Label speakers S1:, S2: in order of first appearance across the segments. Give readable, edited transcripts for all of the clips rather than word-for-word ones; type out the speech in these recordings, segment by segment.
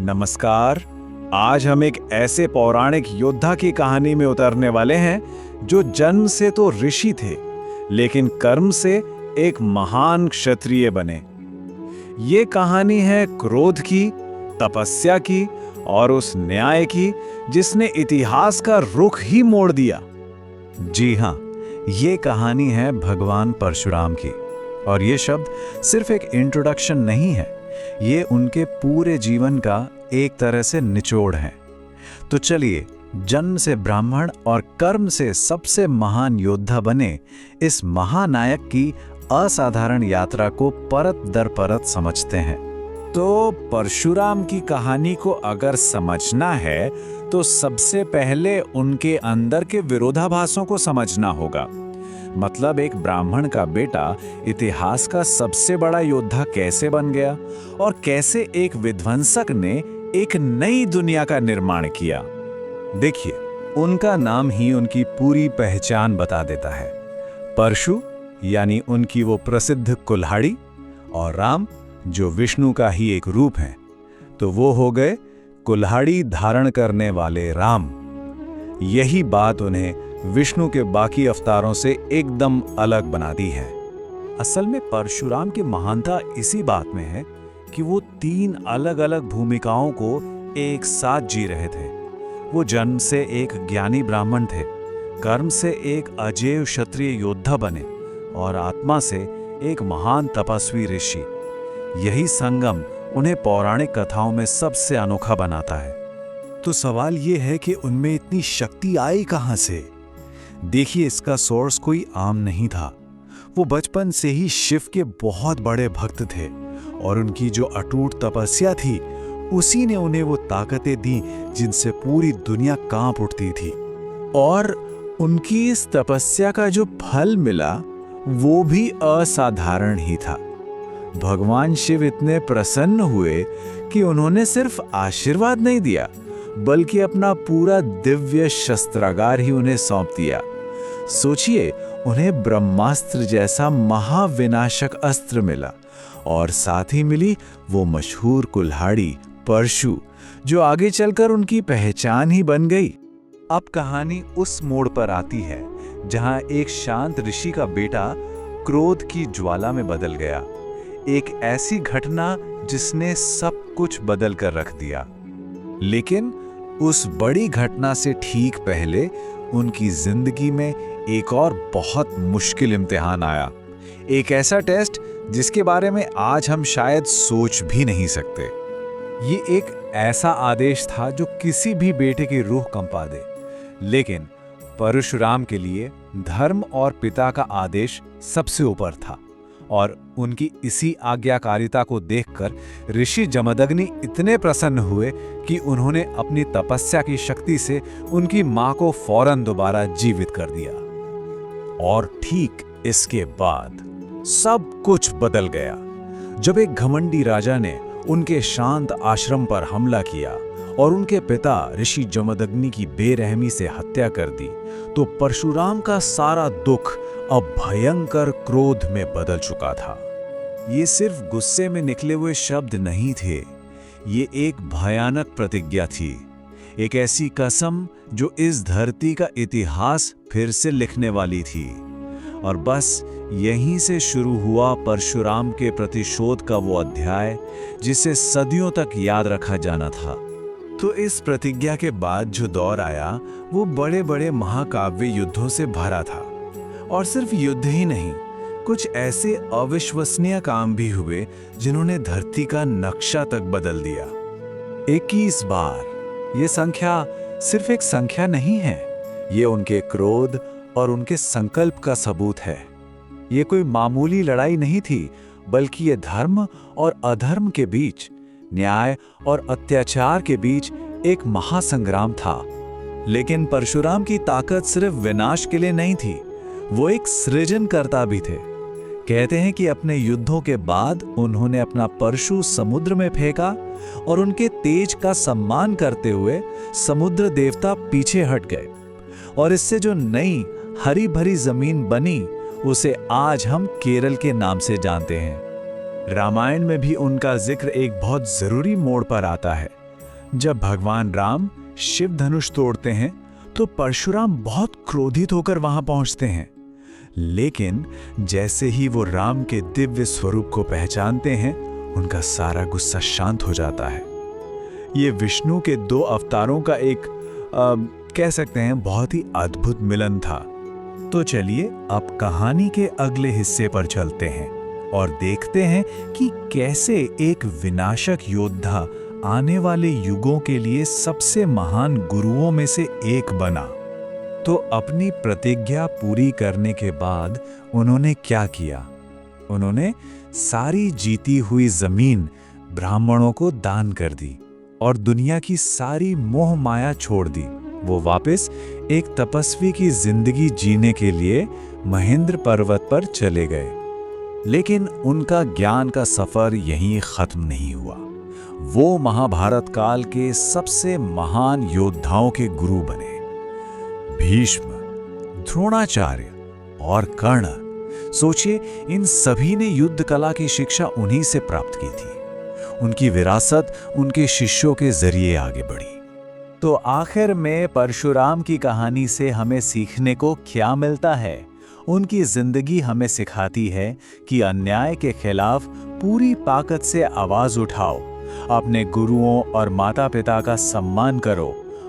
S1: नमस्कार। आज हम एक ऐसे पौराणिक योद्धा की कहानी में उतरने वाले हैं जो जन्म से तो ऋषि थे, लेकिन कर्म से एक महान क्षत्रिय बने। ये कहानी है क्रोध की, तपस्या की और उस न्याय की जिसने इतिहास का रुख ही मोड़ दिया।
S2: जी हाँ, ये कहानी है भगवान परशुराम की। और ये शब्द सिर्फ एक इंट्रोडक्शन नहीं है, ये उनके पूरे जीवन का एक तरह से निचोड़ है। तो चलिए, जन्म से ब्राह्मण और कर्म से सबसे महान योद्धा बने इस महानायक की असाधारण यात्रा को परत दर परत समझते हैं।
S1: तो परशुराम की कहानी को अगर समझना है तो सबसे पहले उनके अंदर के विरोधाभासों को समझना होगा। मतलब एक ब्राह्मण का बेटा इतिहास का सबसे बड़ा योद्धा कैसे बन गया और कैसे एक विध्वंसक ने एक नई दुनिया का निर्माण किया।
S2: देखिए, उनका नाम ही उनकी पूरी पहचान बता देता है। परशु यानी उनकी वो प्रसिद्ध कुल्हाड़ी, और राम जो विष्णु का ही एक रूप है। तो वो हो गए कुल्हाड़ी धारण करने वाले राम। यही बात उन्हें विष्णु के बाकी अवतारों से एकदम अलग बनाती है। असल में परशुराम की महानता इसी बात में है कि वो 3 अलग अलग भूमिकाओं को एक साथ जी रहे थे। वो जन्म से एक ज्ञानी ब्राह्मण थे, कर्म से एक अजेय क्षत्रिय योद्धा बने और आत्मा से एक महान तपस्वी ऋषि। यही संगम उन्हें पौराणिक कथाओं में सबसे अनोखा बनाता है। तो सवाल ये है कि उनमें इतनी शक्ति आई कहाँ से? देखिए, इसका सोर्स कोई आम नहीं था। वो बचपन से ही शिव के बहुत बड़े भक्त थे और उनकी जो अटूट तपस्या थी, उसी ने उन्हें वो ताकतें दी जिनसे पूरी दुनिया कांप उठती थी।
S1: और उनकी इस तपस्या का जो फल मिला वो भी असाधारण ही था। भगवान शिव इतने प्रसन्न हुए कि उन्होंने सिर्फ आशीर्वाद नहीं दिया, बल्कि अपना पूरा दिव्य शस्त्रागार ही उन्हें सौंप दिया। सोचिए, उन्हें ब्रह्मास्त्र जैसा महाविनाशक अस्त्र मिला और साथ ही मिली वो मशहूर कुल्हाड़ी परशु, जो आगे चलकर उनकी पहचान ही बन गई।
S2: अब कहानी उस मोड़ पर आती है जहां एक शांत ऋषि का बेटा क्रोध की ज्वाला में बदल गया। एक ऐसी घटना जिसने सब कुछ बदल कर रख दिया।
S1: लेकिन उस बड़ी घटना से ठीक पहले उनकी जिंदगी में एक और बहुत मुश्किल इम्तिहान आया। एक ऐसा टेस्ट जिसके बारे में आज हम शायद सोच भी नहीं सकते।
S2: ये एक ऐसा आदेश था जो किसी भी बेटे की रूह कंपा दे। लेकिन परशुराम के लिए धर्म और पिता का आदेश सबसे ऊपर था, और उनकी इसी आज्ञाकारिता को देखकर ऋषि जमदग्नि इतने प्रसन्न हुए कि उन्होंने अपनी तपस्या की शक्ति से उनकी मां को फौरन दोबारा जीवित कर दिया। और ठीक इसके बाद सब कुछ बदल गया। जब एक घमंडी राजा ने उनके शांत आश्रम पर हमला किया और उनके पिता ऋषि जमदग्नि की बेरहमी से हत्या कर दी, तो परशुराम का सारा दुख अब भयंकर क्रोध में बदल चुका था। ये सिर्फ गुस्से में निकले हुए शब्द नहीं थे, ये एक भयानक प्रतिज्ञा थी, एक ऐसी कसम जो इस धरती का इतिहास फिर से लिखने वाली थी। और बस यहीं से शुरू हुआ परशुराम के प्रतिशोध का वो अध्याय जिसे सदियों तक याद रखा जाना था। तो इस प्रतिज्ञा के बाद जो दौर आया वो बड़े बड़े महाकाव्य युद्धों से भरा था। और सिर्फ युद्ध ही नहीं, कुछ ऐसे अविश्वसनीय काम भी हुए जिन्होंने धरती का नक्शा तक बदल दिया। 21 बार। ये संख्या सिर्फ एक संख्या नहीं है, ये उनके क्रोध और उनके संकल्प का सबूत है। ये कोई मामूली लड़ाई नहीं थी, बल्कि ये धर्म और अधर्म के बीच, न्याय और अत्याचार के बीच एक महासंग्राम था। लेकिन परशुराम की ताकत सिर्फ विनाश के लिए नहीं थी, वो एक सृजनकर्ता भी थे। कहते हैं कि अपने युद्धों के बाद उन्होंने अपना परशु समुद्र में फेंका और उनके तेज का सम्मान करते हुए समुद्र देवता पीछे हट गए, और इससे जो नई हरी भरी जमीन बनी उसे आज हम केरल के नाम से जानते हैं। रामायण में भी उनका जिक्र एक बहुत जरूरी मोड़ पर आता है,
S1: जब भगवान राम शिव धनुष तोड़ते हैं तो परशुराम बहुत क्रोधित होकर वहां पहुंचते हैं। लेकिन जैसे ही वो राम के दिव्य स्वरूप को पहचानते हैं, उनका सारा गुस्सा शांत हो जाता है। ये विष्णु के 2 अवतारों का एक कह सकते हैं बहुत ही अद्भुत मिलन था। तो चलिए अब कहानी के अगले हिस्से पर चलते हैं और देखते हैं कि कैसे एक विनाशक योद्धा आने वाले युगों के लिए सबसे महान गुरुओं में से एक बना। तो अपनी प्रतिज्ञा पूरी करने के बाद उन्होंने क्या किया? उन्होंने सारी जीती हुई जमीन ब्राह्मणों को दान कर दी और दुनिया की सारी मोह माया छोड़ दी। वो वापस एक तपस्वी की जिंदगी जीने के लिए महेंद्र पर्वत पर चले गए। लेकिन उनका ज्ञान का सफर यहीं खत्म नहीं हुआ। वो महाभारत काल के सबसे महान योद्धाओं के गुरु बने। भीष्म, द्रोणाचार्य और कर्ण, सोचिए इन सभी ने युद्ध कला की शिक्षा उन्हीं से प्राप्त की थी। उनकी विरासत उनके शिष्यों के जरिए आगे बढ़ी। तो आखिर में परशुराम की कहानी से हमें सीखने को क्या मिलता है? उनकी जिंदगी हमें सिखाती है कि अन्याय के खिलाफ पूरी ताकत से आवाज उठाओ, अपने गुरुओं और माता पिता का सम्मान करो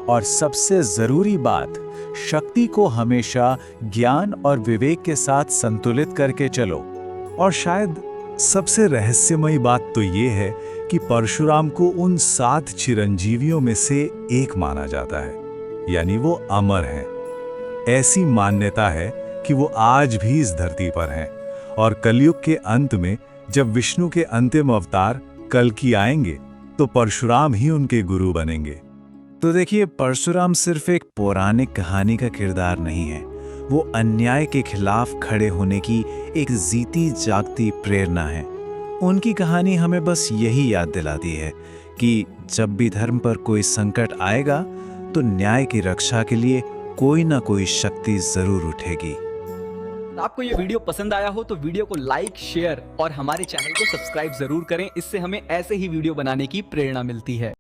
S1: और सबसे जरूरी बात, शक्ति को हमेशा ज्ञान और विवेक के साथ संतुलित करके चलो। और शायद सबसे रहस्यमयी बात तो ये है कि परशुराम को उन 7 चिरंजीवियों में से एक माना जाता है, यानी वो अमर हैं। ऐसी मान्यता है कि वो आज भी इस धरती पर हैं और कलयुग के अंत में जब विष्णु के अंतिम अवतार कल्कि आएंगे तो परशुराम ही उनके गुरु बनेंगे। तो देखिए, परशुराम सिर्फ एक पौराणिक कहानी का किरदार नहीं है, वो अन्याय के खिलाफ खड़े होने की एक जीती जागती प्रेरणा है। उनकी कहानी हमें बस यही याद दिलाती है कि जब भी धर्म पर कोई संकट आएगा तो न्याय की रक्षा के लिए कोई ना कोई शक्ति जरूर उठेगी।
S3: आपको ये वीडियो पसंद आया हो तो वीडियो को लाइक, शेयर और हमारे चैनल को सब्सक्राइब जरूर करें। इससे हमें ऐसे ही वीडियो बनाने की प्रेरणा मिलती है।